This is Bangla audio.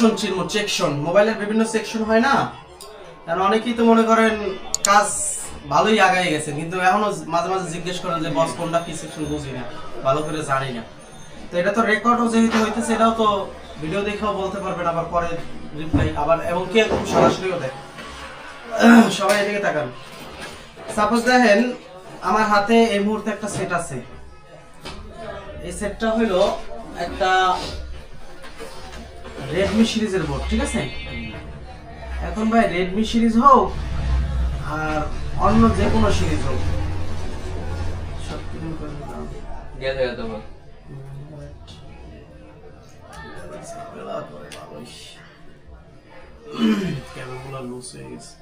সেকশন চিনবো, সেকশন মোবাইলের বিভিন্ন সেকশন হয় না, কারণ অনেকেই তো মনে করেন কাজ ভালোই আগায় গেছে, কিন্তু এখনো মাঝে মাঝে জিজ্ঞেস করেন যে বস কোনটা কি সেকশন বুঝি না, ভালো করে জানি না। তো এটা তো রেকর্ডও যেহেতু হইতেছে, এটাও তো ভিডিও দেখেও বলতে পারবেন, আবার পরে রিপ্লাই আবার, এবং কি একদম সরাসরিও দেয়। সবাই এদিকে তাকান। সাপোজ দেখেন আমার হাতে এই মুহূর্তে একটা সেট আছে, এই সেটটা হলো একটা রেডমি সিরিজের বোর্ড, ঠিক আছে? এখন ভাই রেডমি সিরিজ হোক আর অন্য যে কোনো সিরিজ হোক, সব কিছু করে দিলাম। গেছে গেছে বল। কেবলগুলো লুজ হয়ে গেছে।